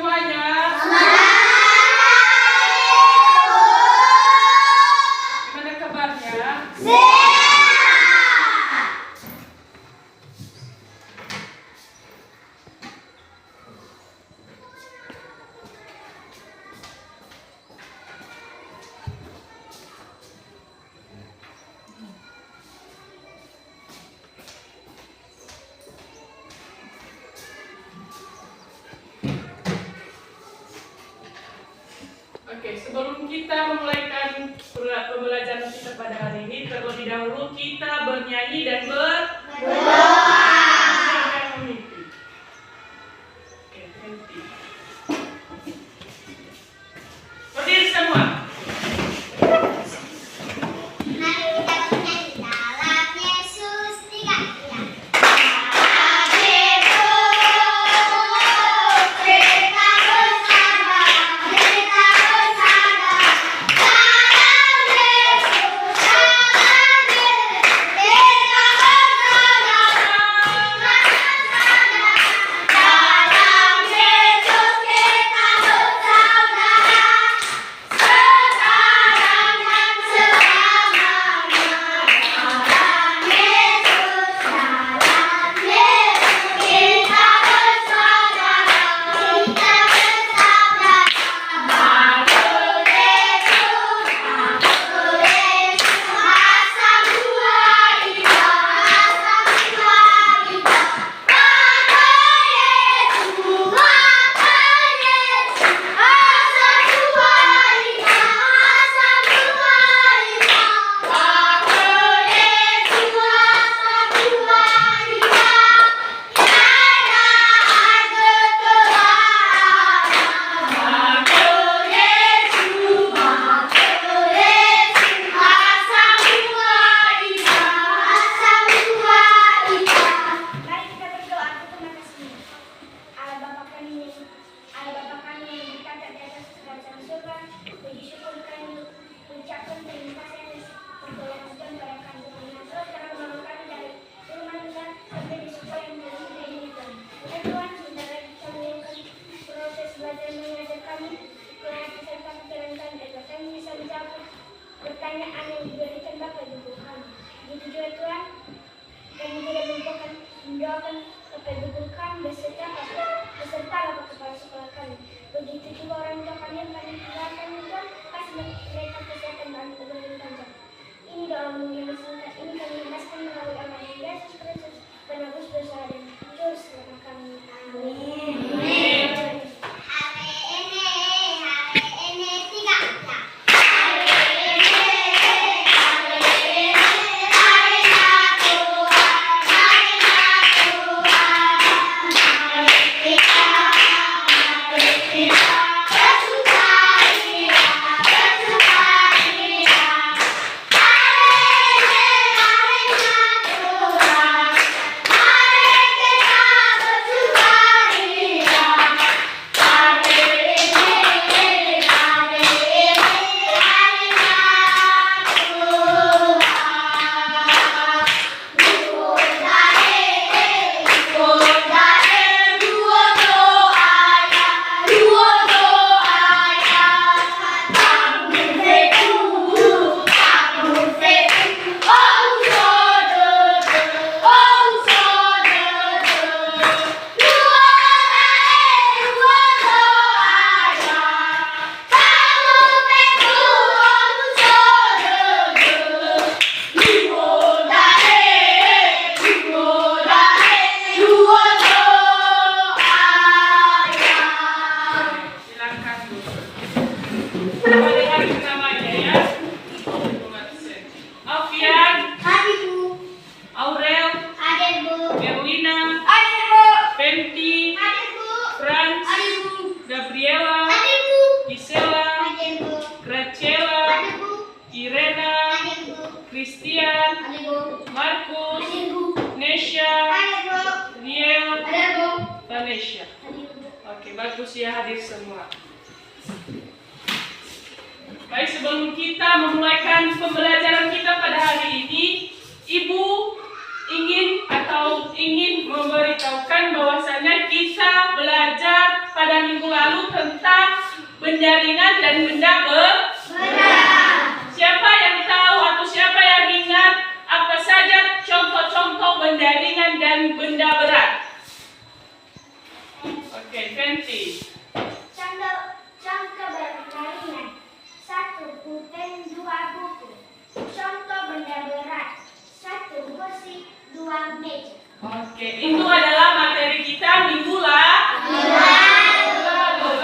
semuanya? Gimana kabarnya? Oke, sebelum kita memulaikan pembelajaran kita pada hari ini, terlebih dahulu kita bernyanyi dan berdoa. Oke, berhenti. Berdiri semua. Pertanyaan yang diberikan Bapak Ibu kami. Begitu juga Tuhan, kami tidak melupakan mendoakan Bapak Ibu kami beserta Bapak Kepala Sekolah kami. Begitu juga orang tua kami yang kami tinggalkan Tuhan, kasih mereka kesehatan dan keberkahan panjang. Ini doa yang singkat ini kami lepaskan melalui amanah Yesus Kristus, penebus dosa dan juru selamat kami. Amin. Oke, bagus ya hadir semua. Baik, sebelum kita memulaikan pembelajaran kita pada hari ini, Ibu ingin memberitahukan bahwasanya kita belajar pada minggu lalu tentang benda ringan dan benda berat. Siapa yang tahu atau siapa yang ingat apa saja contoh-contoh benda ringan dan benda berat? Oke, Fenty. Contoh benda ringan. 1 pulpen, 2 buku. Contoh benda berat. 1 kursi, 2 meja. Oke, itu adalah materi kita minggu lalu.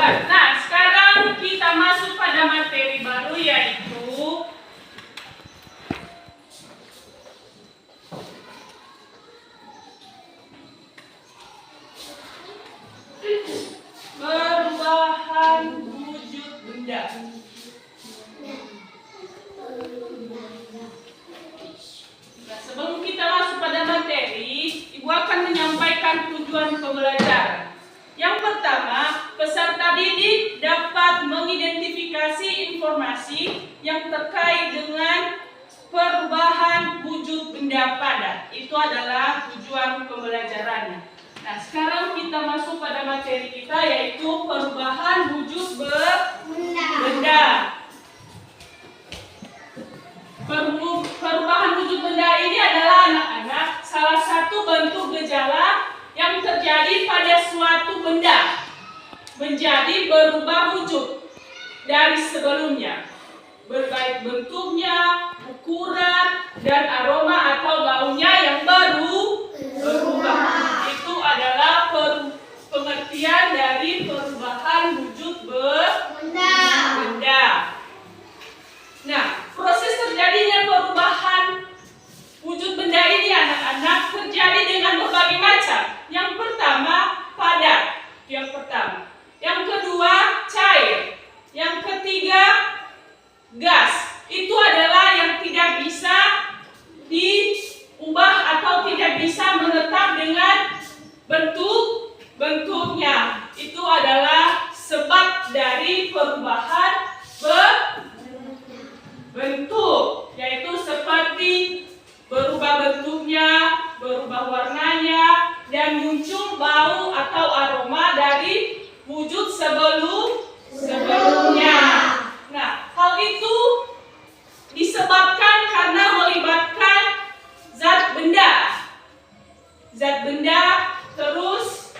Nah, sekarang kita masuk pada materi baru yaitu perubahan wujud benda. Nah, sebelum kita masuk pada materi, Ibu akan menyampaikan tujuan pembelajaran. Yang pertama, peserta didik dapat mengidentifikasi informasi yang terkait dengan perubahan wujud benda padat. Itu adalah tujuan pembelajarannya. Nah, sekarang kita masuk pada materi kita yaitu perubahan wujud benda. Perubahan wujud benda ini adalah anak-anak salah satu bentuk gejala yang terjadi pada suatu benda menjadi berubah wujud dari sebelumnya, baik bentuknya, ukuran, dan aroma atau baunya yang berubah. Itu adalah pengertian dari perubahan wujud benda. Nah, proses terjadinya perubahan wujud benda ini anak-anak terjadi dengan berbagai macam. Yang pertama, padat. Yang pertama. Yang kedua, cair. Yang ketiga, gas. Itu adalah yang tidak bisa diubah atau tidak bisa menetap dengan bentuknya. Itu adalah sebab dari perubahan bentuk, yaitu seperti berubah bentuknya, berubah warnanya, dan muncul bau atau aroma dari wujud sebelumnya. Nah, hal itu disebabkan karena melibatkan zat benda. Zat benda terus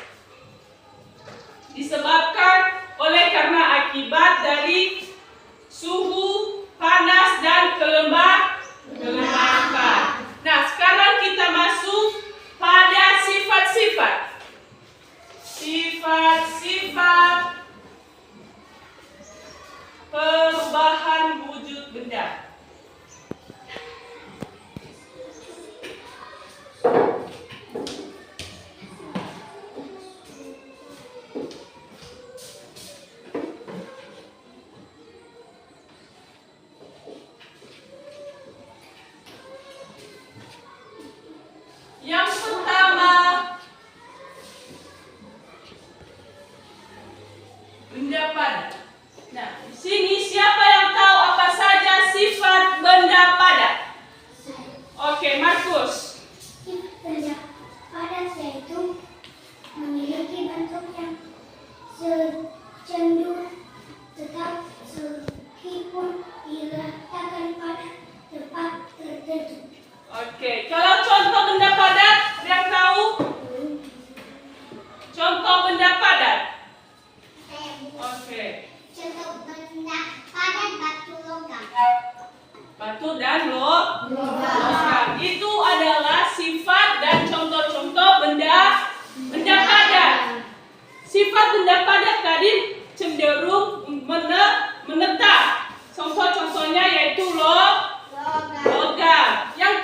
disebabkan oleh karena akibat dari suhu, panas, dan kelembapan. Nah, sekarang kita masuk pada sifat-sifat. Sifat-sifat perubahan wujud benda. Yang pertama, benda padat. Nah, di sini siapa yang tahu apa saja sifat benda padat? Oke, Markus. Benda padat yaitu memiliki bentuk yang cenderung tetap meskipun diletakkan pada tempat tertentu. Oke, kalau contoh benda padat, yang tahu? Contoh benda padat. Oke. Contoh benda padat batu logam. Batu dan logam. Itu adalah sifat dan contoh-contoh benda padat. Sifat benda padat tadi cenderung menetap. Contoh-contohnya yaitu logam. Yang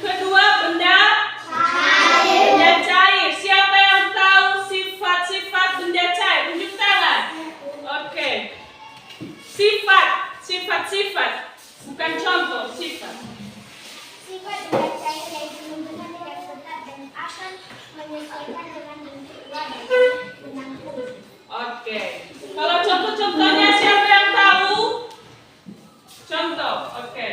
kedua, benda cair. Siapa yang tahu sifat-sifat benda cair? Tunjuk tangan. Oke. Sifat, bukan contoh, sifat. Sifat benda cair yaitu bentuknya tidak tetap dan akan menyesuaikan dengan bentuk luar dan benang Oke. Kalau contoh-contohnya siapa yang tahu? Contoh, oke.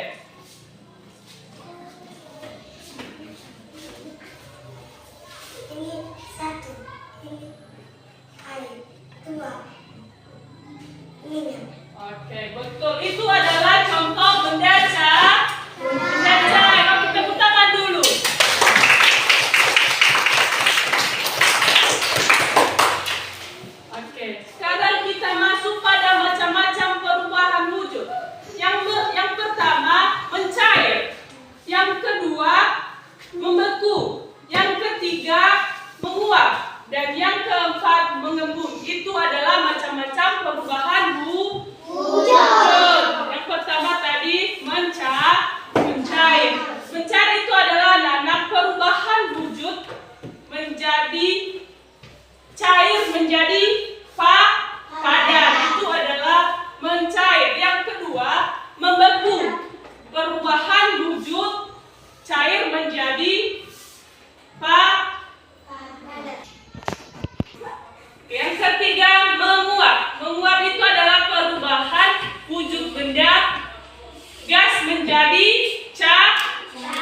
Ini satu, ini air, dua, minyak. Oke, betul. Itu adalah contoh benda cair. Kita tepuk tangan dulu. Oke, sekarang kita masuk pada macam-macam perubahan wujud. Yang pertama, mencair. Yang kedua, membeku. Yang ketiga, menguap. Dan yang keempat, mengembung. Itu adalah macam-macam perubahan wujud. Yang pertama tadi, mencair. Mencair itu adalah anak perubahan wujud menjadi cair, menjadi padat. Itu adalah mencair. Yang kedua, membeku. Perubahan wujud cair menjadi padat. Yang ketiga, menguap. Menguap itu adalah perubahan wujud benda gas menjadi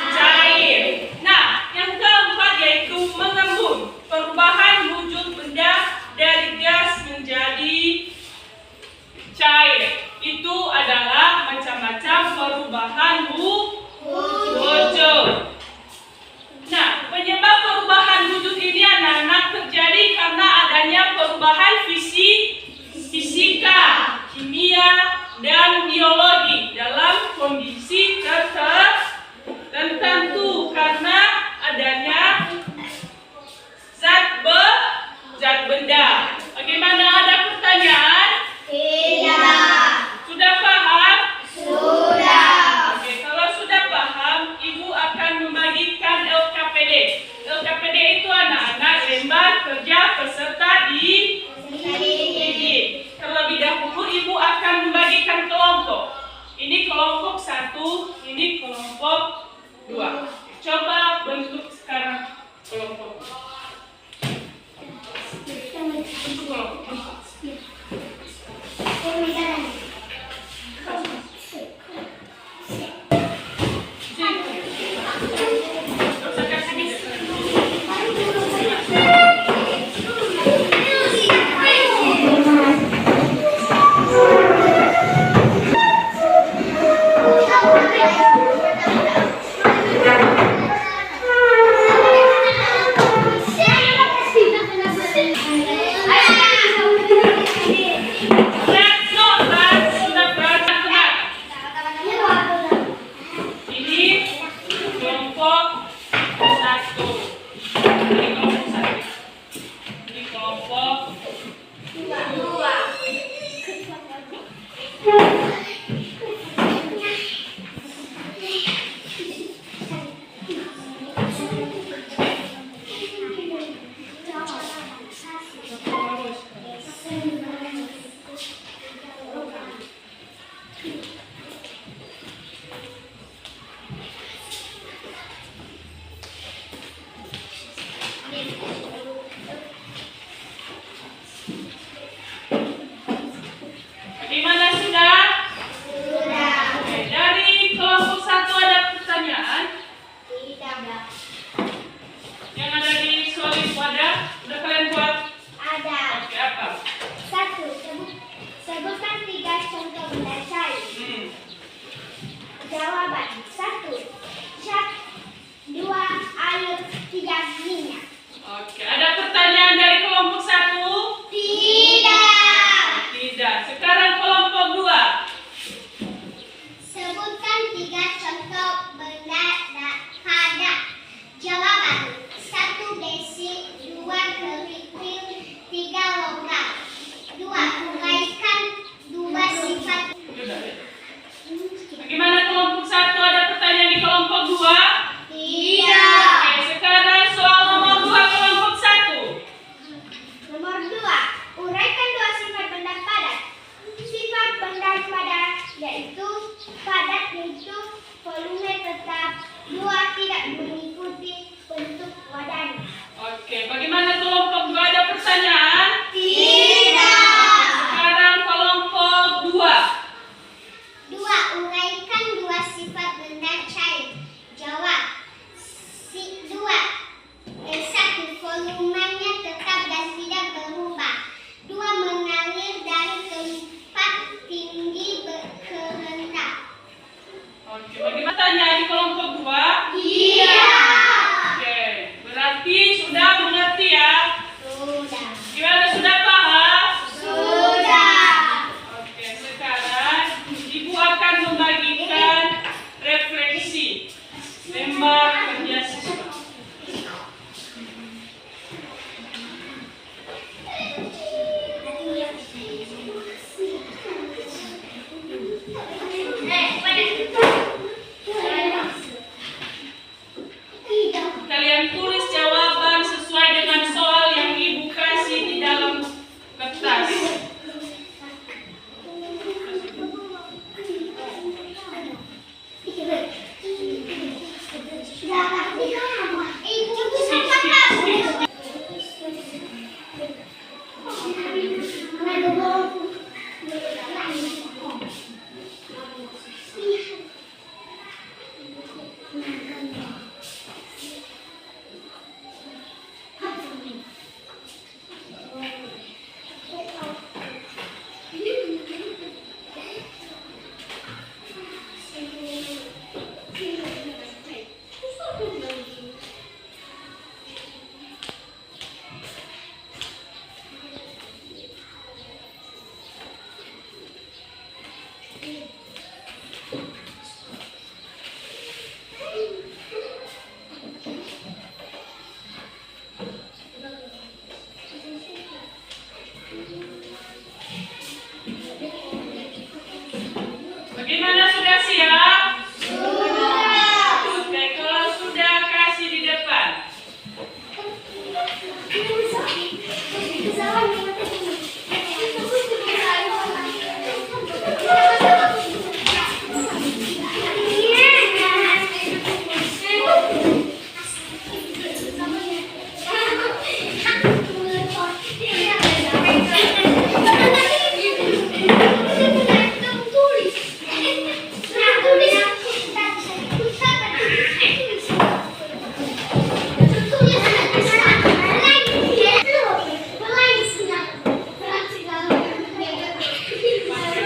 cair. Nah, yang keempat yaitu mengembung. Perubahan wujud benda dari gas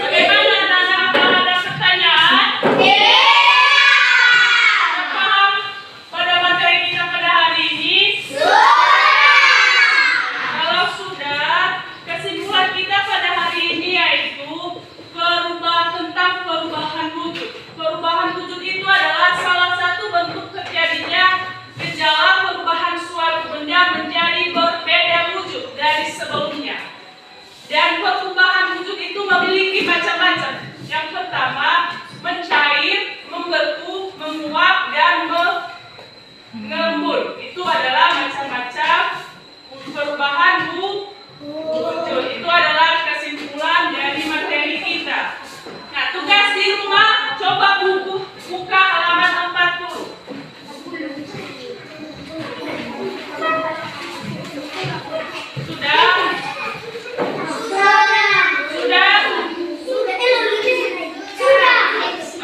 Bagaimana anak-anak? Apa ada pertanyaan? Sudah paham pada materi kita pada hari ini? Kalau sudah, kesimpulan kita pada hari ini yaitu tentang perubahan wujud. Perubahan wujud itu adalah salah satu bentuk terjadinya gejala perubahan suatu benda menjadi berbeda wujud dari sebelumnya. Dan perubahan wujud itu memiliki macam-macam. Yang pertama, mencair, membeku, menguap, dan mengembul. Itu adalah macam-macam perubahan wujud. Itu adalah kesimpulan dari materi kita. Nah, tugas di rumah, coba buka halaman 40. Sudah?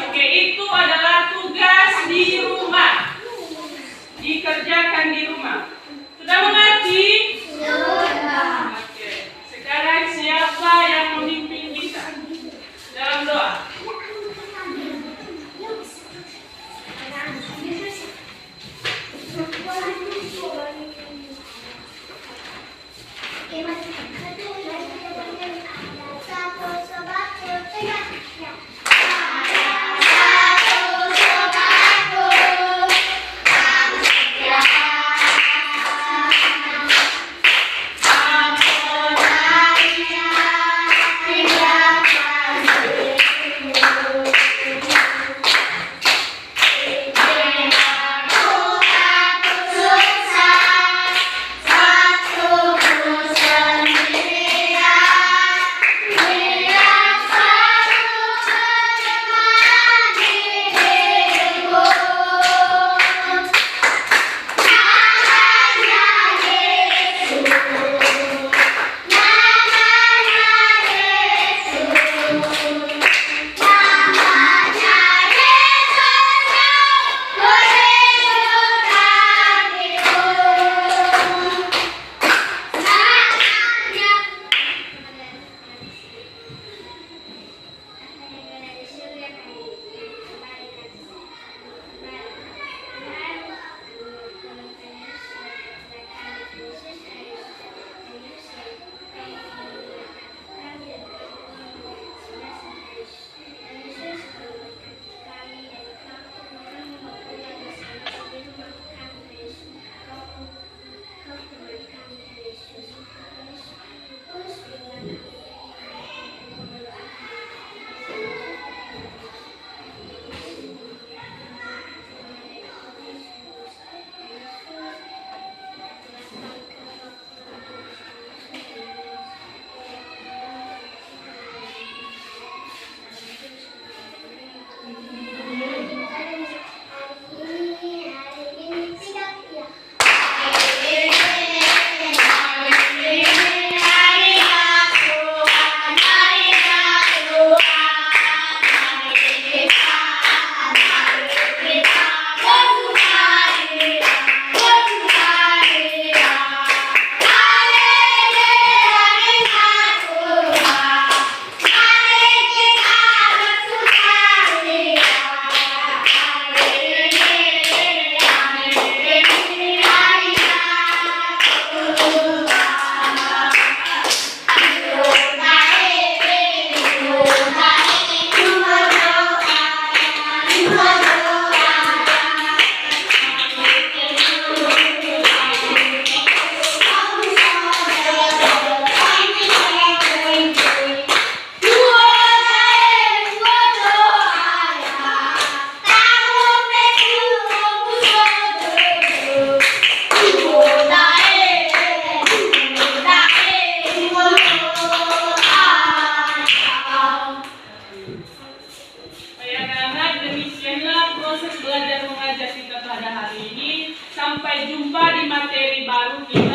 Oke, itu adalah tugas di rumah. Dikerjakan di rumah. Sudah mengerti? Oke. Sekarang siapa yang memimpin kita dalam doa? Satu proses belajar mengajar kita pada hari ini. Sampai jumpa di materi baru kita.